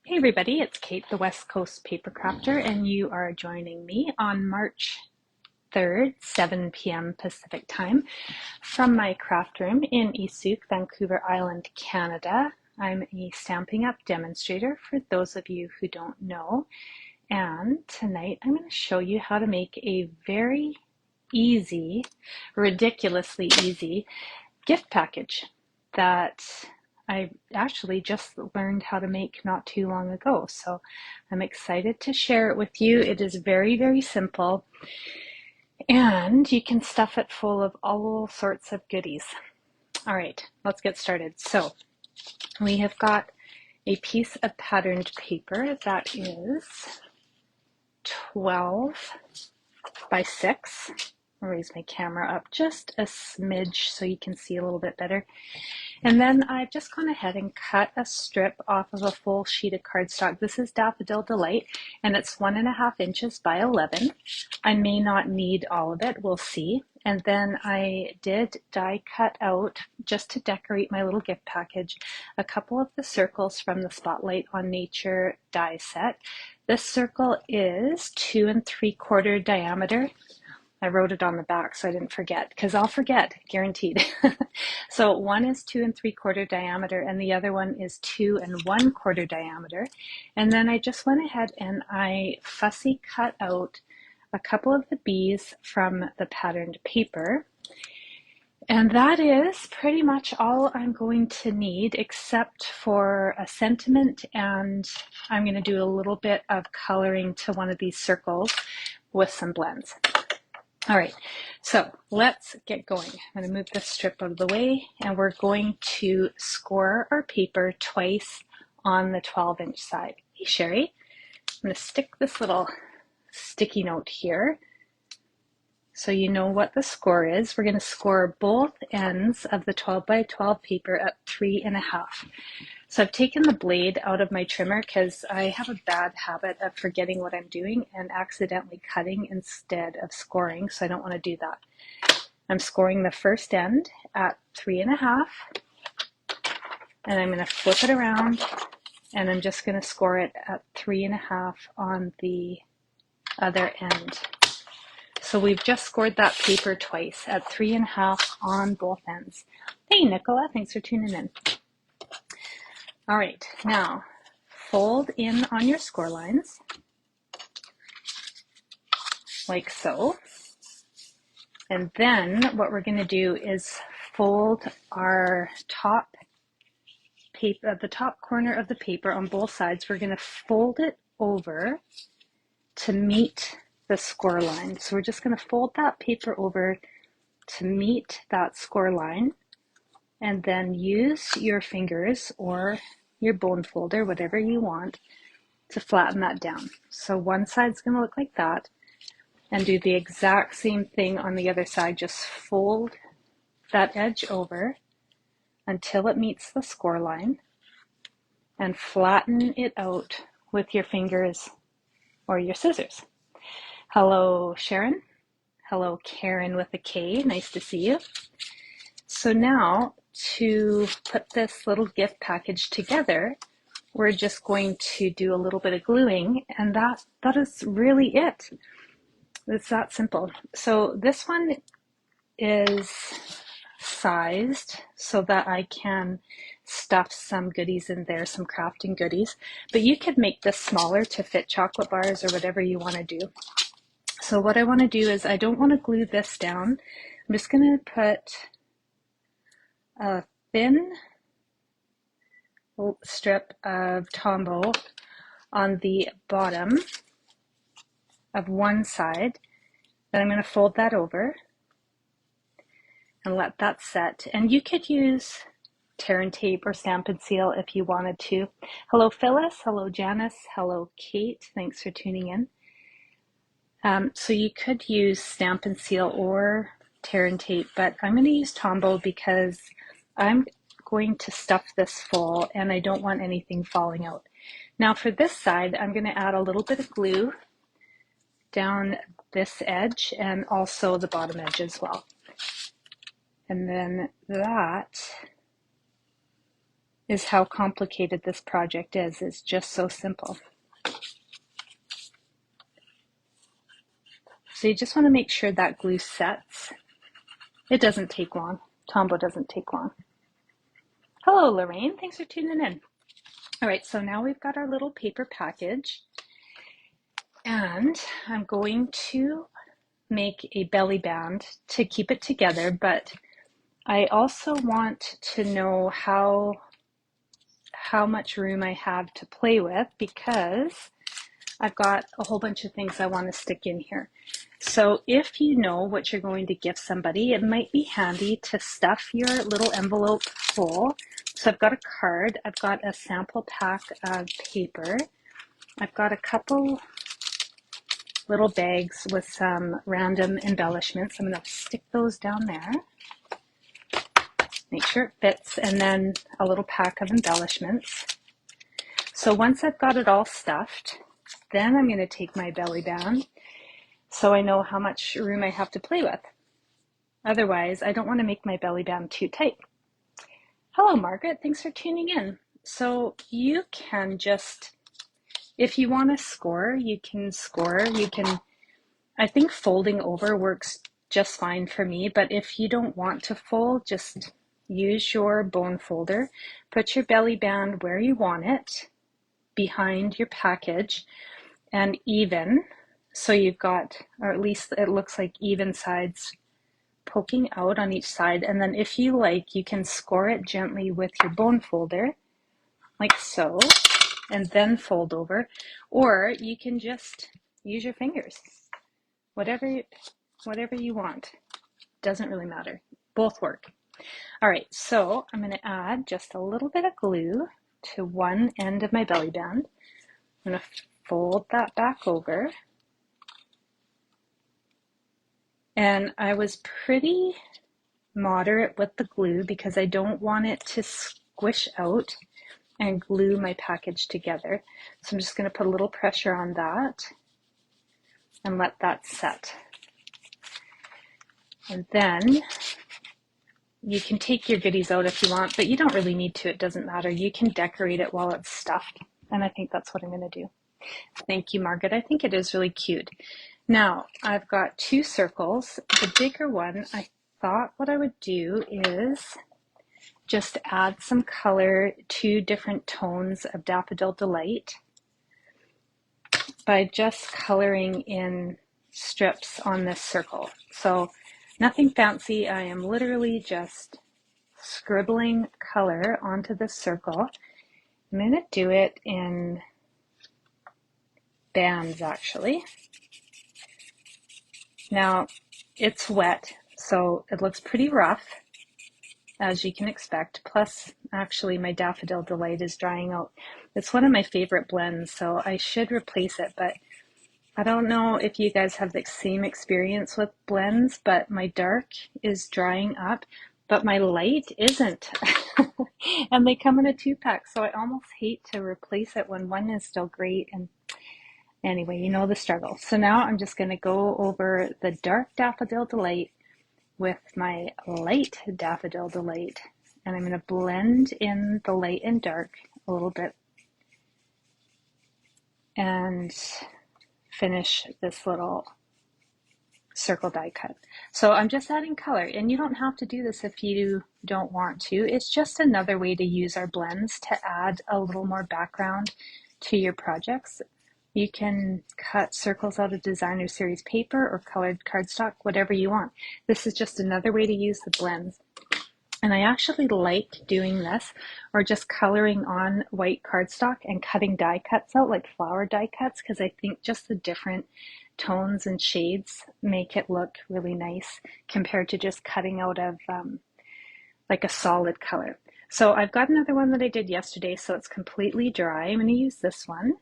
Hey everybody, it's Kate, the West Coast Paper Crafter, and you are joining me on March 3rd, 7 p.m. Pacific Time from my craft room in Eastsook, Vancouver Island, Canada. I'm a Stampin' Up demonstrator for those of you who don't know, and tonight I'm going to show you how to make a very easy, ridiculously easy gift package that I actually just learned how to make not too long ago. So I'm excited to share it with you. It is very, very simple, and you can stuff it full of all sorts of goodies. All right, let's get started. So we have got a piece of patterned paper that is 12 by 6. I'll raise my camera up just a smidge so you can see a little bit better. And then I've just gone ahead and cut a strip off of a full sheet of cardstock. This is Daffodil Delight, and it's 1.5 inches by 11. I may not need all of it, we'll see. And then I did die cut out, just to decorate my little gift package, a couple of the circles from the Spotlight on Nature die set. This circle is 2 3/4 diameter. I wrote it on the back so I didn't forget, because I'll forget, guaranteed. So one is 2 3/4 diameter and the other one is 2 1/4 diameter. And then I just went ahead and I fussy cut out a couple of the bees from the patterned paper. And that is pretty much all I'm going to need, except for a sentiment, and I'm going to do a little bit of coloring to one of these circles with some blends. All right, so let's get going. I'm going to move this strip out of the way, and we're going to score our paper twice on the 12-inch side. Hey, Sherry, I'm going to stick this little sticky note here so you know what the score is. We're going to score both ends of the 12 by 12 paper at 3.5. So I've taken the blade out of my trimmer because I have a bad habit of forgetting what I'm doing and accidentally cutting instead of scoring, so I don't want to do that. I'm scoring the first end at 3.5, and I'm going to flip it around, and I'm just going to score it at 3.5 on the other end. So we've just scored that paper twice at 3.5 on both ends. Hey Nicola, thanks for tuning in. All right, now fold in on your score lines, like so. And then what we're going to do is fold our top paper, the top corner of the paper on both sides. We're going to fold it over to meet the score line. So we're just going to fold that paper over to meet that score line, and then use your fingers or your bone folder, whatever you want, to flatten that down. So one side's going to look like that, and do the exact same thing on the other side. Just fold that edge over until it meets the score line and flatten it out with your fingers or your scissors. Hello, Sharon. Hello, Karen with a K. Nice to see you. So now to put this little gift package together, we're just going to do a little bit of gluing, and that is really it. It's that simple. So this one is sized so that I can stuff some goodies in there, some crafting goodies, but you could make this smaller to fit chocolate bars or whatever you want to do. So what I want to do is, I don't want to glue this down. I'm just going to put a thin strip of Tombow on the bottom of one side. Then I'm going to fold that over and let that set. And you could use tear and tape or Stampin' Seal if you wanted to. Hello Phyllis, hello Janice, hello Kate, thanks for tuning in. So you could use Stampin' Seal or tear and tape, but I'm going to use Tombow because I'm going to stuff this full and I don't want anything falling out. Now for this side, I'm going to add a little bit of glue down this edge and also the bottom edge as well. And then that is how complicated this project is. It's just so simple. So you just want to make sure that glue sets. It doesn't take long. Tombow doesn't take long. Hello, Lorraine. Thanks for tuning in. All right, so now we've got our little paper package, and I'm going to make a belly band to keep it together, but I also want to know how much room I have to play with, because I've got a whole bunch of things I want to stick in here. So if you know what you're going to give somebody, it might be handy to stuff your little envelope full. So I've got a card, I've got a sample pack of paper, I've got a couple little bags with some random embellishments. I'm going to stick those down there, make sure it fits, and then a little pack of embellishments. So once I've got it all stuffed, then I'm going to take my belly band so I know how much room I have to play with. Otherwise, I don't want to make my belly band too tight. Hello, Margaret. Thanks for tuning in. So you can just, if you want to score, you can score. You can, I think folding over works just fine for me, but if you don't want to fold, just use your bone folder. Put your belly band where you want it, behind your package, and even. So you've got, or at least it looks like even sides poking out on each side. And then if you like, you can score it gently with your bone folder, like so, and then fold over. Or you can just use your fingers. Whatever you want. Doesn't really matter. Both work. All right, so I'm going to add just a little bit of glue to one end of my belly band. I'm going to fold that back over. And I was pretty moderate with the glue because I don't want it to squish out and glue my package together. So I'm just going to put a little pressure on that and let that set. And then you can take your goodies out if you want, but you don't really need to. It doesn't matter. You can decorate it while it's stuffed. And I think that's what I'm going to do. Thank you, Margaret. I think it is really cute. Now, I've got two circles. The bigger one, I thought what I would do is just add some color, two different tones of Daffodil Delight, by just coloring in strips on this circle. So nothing fancy. I am literally just scribbling color onto this circle. I'm going to do it in bands, actually. Now, it's wet, so it looks pretty rough, as you can expect. Plus, actually, my Daffodil Delight is drying out. It's one of my favorite blends, so I should replace it, but I don't know if you guys have the same experience with blends, but my dark is drying up, but my light isn't. And they come in a 2-pack, so I almost hate to replace it when one is still great. And anyway, you know the struggle. So now I'm just going to go over the dark Daffodil Delight with my light Daffodil Delight, and I'm going to blend in the light and dark a little bit and finish this little circle die cut. So I'm just adding color, and you don't have to do this if you don't want to. It's just another way to use our blends to add a little more background to your projects. You can cut circles out of designer series paper or colored cardstock, whatever you want. This is just another way to use the blends. And I actually like doing this, or just coloring on white cardstock and cutting die cuts out, like flower die cuts, because I think just the different tones and shades make it look really nice compared to just cutting out of like a solid color. So I've got another one that I did yesterday, so it's completely dry. I'm going to use this one.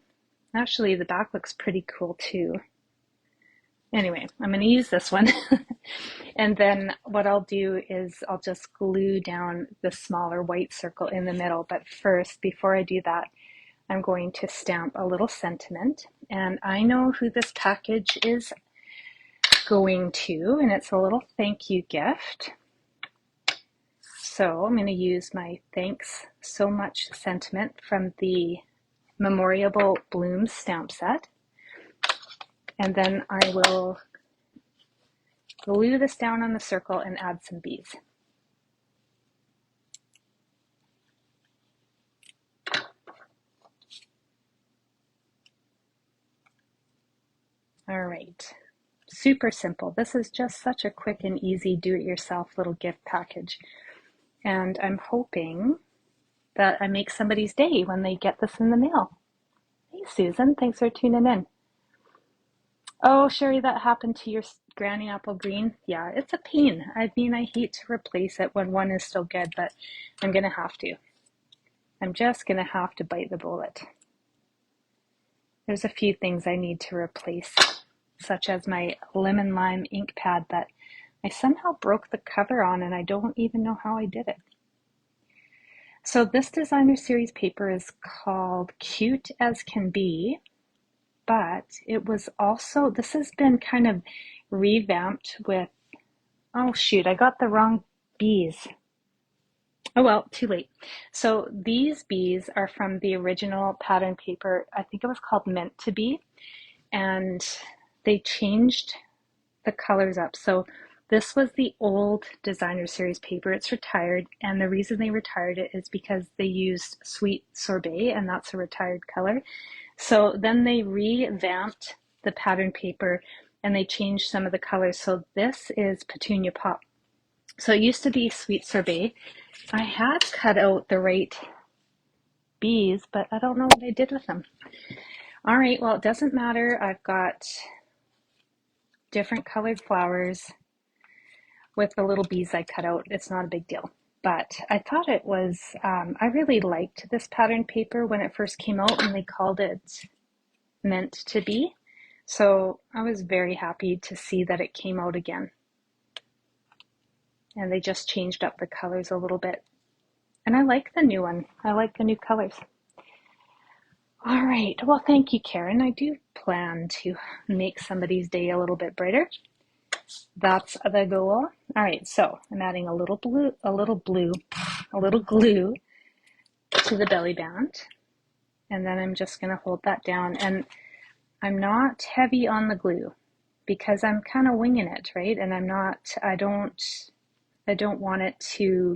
Actually, the back looks pretty cool too. Anyway, I'm going to use this one. And then what I'll do is I'll just glue down the smaller white circle in the middle. But first, before I do that, I'm going to stamp a little sentiment. And I know who this package is going to, and it's a little thank you gift. So I'm going to use my thanks so much sentiment from the Memorable Blooms stamp set. And then I will glue this down on the circle and add some beads. All right, super simple. This is just such a quick and easy do-it-yourself little gift package. And I'm hoping that I make somebody's day when they get this in the mail. Hey, Susan, thanks for tuning in. Oh, Sherry, that happened to your Granny Apple Green? Yeah, it's a pain. I mean, I hate to replace it when one is still good, but I'm going to have to. I'm just going to have to bite the bullet. There's a few things I need to replace, such as my lemon lime ink pad that I somehow broke the cover on, and I don't even know how I did it. So this designer series paper is called Cute as Can Be, but it was also, this has been kind of revamped with, oh shoot, I got the wrong bees. Oh well, too late. So these bees are from the original pattern paper. I think it was called Meant to Be, and they changed the colors up. So this was the old designer series paper. It's retired, and the reason they retired it is because they used Sweet Sorbet, and that's a retired color. So then they revamped the pattern paper and they changed some of the colors. So this is Petunia Pop. So it used to be Sweet Sorbet. I had cut out the right bees, but I don't know what I did with them. All right, well, it doesn't matter. I've got different colored flowers with the little bees I cut out. It's not a big deal. But I thought it was, I really liked this pattern paper when it first came out, and they called it Meant to Be. So I was very happy to see that it came out again. And they just changed up the colors a little bit. And I like the new one. I like the new colors. All right, well, thank you, Karen. I do plan to make somebody's day a little bit brighter. That's the goal. All right, so I'm adding a little glue to the belly band. And then I'm just gonna hold that down. And I'm not heavy on the glue because I'm kind of winging it, right? And I don't want it to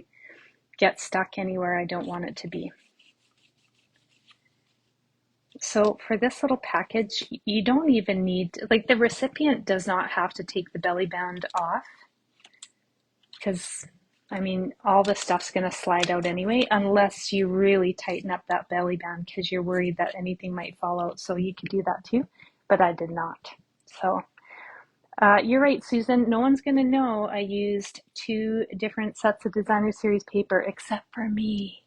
get stuck anywhere I don't want it to be. So for this little package, you don't even need, like, the recipient does not have to take the belly band off, because I mean, all the stuff's going to slide out anyway, unless you really tighten up that belly band because you're worried that anything might fall out. So you could do that too, but I did not. So you're right, Susan. No one's going to know I used 2 different sets of designer series paper except for me.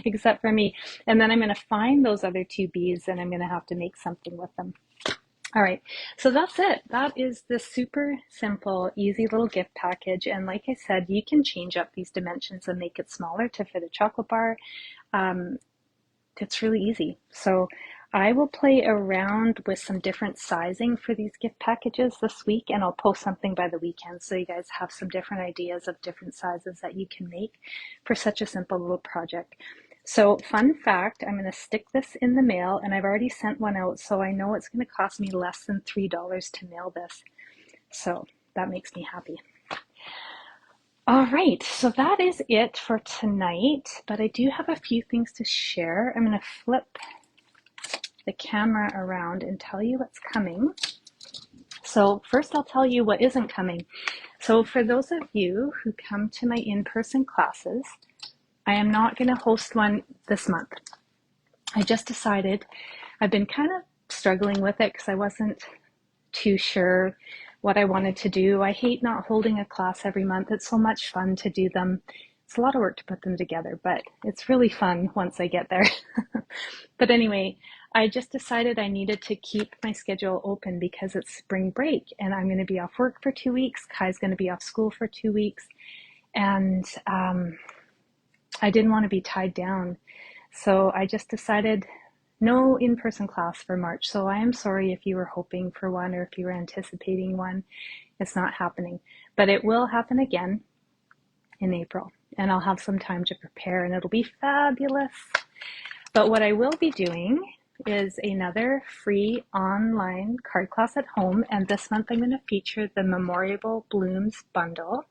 Except for me. And then I'm going to find those other 2 bees and I'm going to have to make something with them. All right, so that's it. That is the super simple, easy little gift package. And like I said, you can change up these dimensions and make it smaller to fit a chocolate bar. It's really easy. So I will play around with some different sizing for these gift packages this week, and I'll post something by the weekend so you guys have some different ideas of different sizes that you can make for such a simple little project. So fun fact, I'm going to stick this in the mail, and I've already sent one out, so I know it's going to cost me less than $3 to mail this. So that makes me happy. All right, so that is it for tonight, but I do have a few things to share. I'm going to flip the camera around and tell you what's coming. So first I'll tell you what isn't coming. So for those of you who come to my in-person classes, I am not going to host one this month. I just decided, I've been kind of struggling with it because I wasn't too sure what I wanted to do. I hate not holding a class every month. It's so much fun to do them. It's a lot of work to put them together, but it's really fun once I get there. But anyway, I just decided I needed to keep my schedule open because it's spring break and I'm going to be off work for 2 weeks. Kai's going to be off school for 2 weeks. And I didn't want to be tied down. So I just decided no in-person class for March. So I am sorry if you were hoping for one or if you were anticipating one. It's not happening, but it will happen again. in April, and I'll have some time to prepare and it'll be fabulous. But what I will be doing is another free online card class at home, and this month I'm going to feature the Memorable Blooms bundle,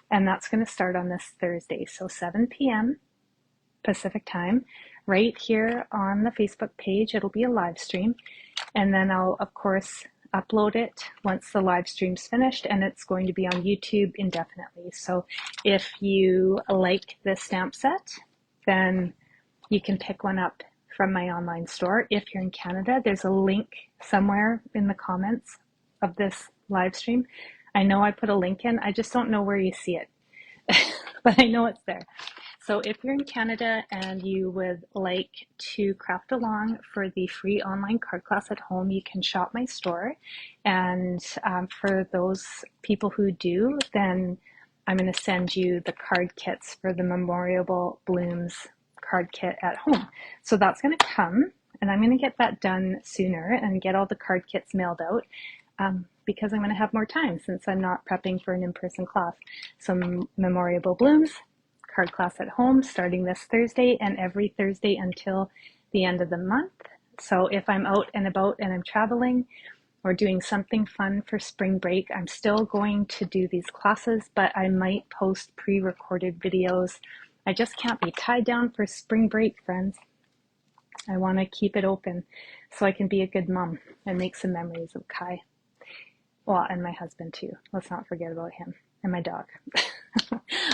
and that's going to start on this Thursday, so 7 p.m. Pacific time, right here on the Facebook page. It'll be a live stream, and then I'll of course upload it once the live stream's finished, and it's going to be on YouTube indefinitely. So if you like this stamp set, then you can pick one up from my online store. If you're in Canada, there's a link somewhere in the comments of this live stream. I know I put a link in, I just don't know where you see it, but I know it's there. So if you're in Canada and you would like to craft along for the free online card class at home, you can shop my store. And for those people who do, then I'm going to send you the card kits for the Memorable Blooms card kit at home. So that's going to come, and I'm going to get that done sooner and get all the card kits mailed out because I'm going to have more time since I'm not prepping for an in-person class. So Memorable Blooms card class at home starting this Thursday and every Thursday until the end of the month. So if I'm out and about and I'm traveling or doing something fun for spring break, I'm still going to do these classes, but I might post pre-recorded videos. I just can't be tied down for spring break, friends. I want to keep it open so I can be a good mom and make some memories of Kai. Well, and my husband too. Let's not forget about him and my dog.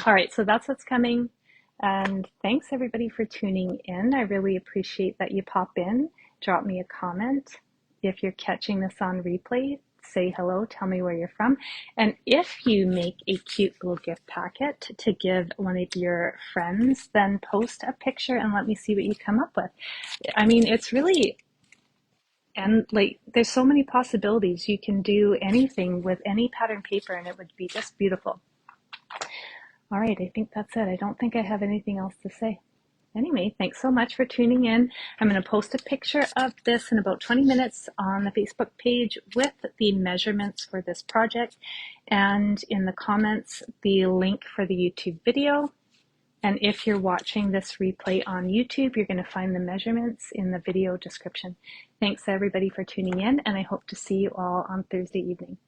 All right, so that's what's coming. And thanks everybody for tuning in. I really appreciate that you pop in. Drop me a comment. If you're catching this on replay, say hello, tell me where you're from. And if you make a cute little gift packet to give one of your friends, then post a picture and let me see what you come up with. I mean, it's really, and like, there's so many possibilities. You can do anything with any pattern paper and it would be just beautiful. All right, I think that's it. I don't think I have anything else to say. Anyway, thanks so much for tuning in. I'm going to post a picture of this in about 20 minutes on the Facebook page with the measurements for this project, and in the comments, the link for the YouTube video. And if you're watching this replay on YouTube, you're going to find the measurements in the video description. Thanks everybody for tuning in, and I hope to see you all on Thursday evening.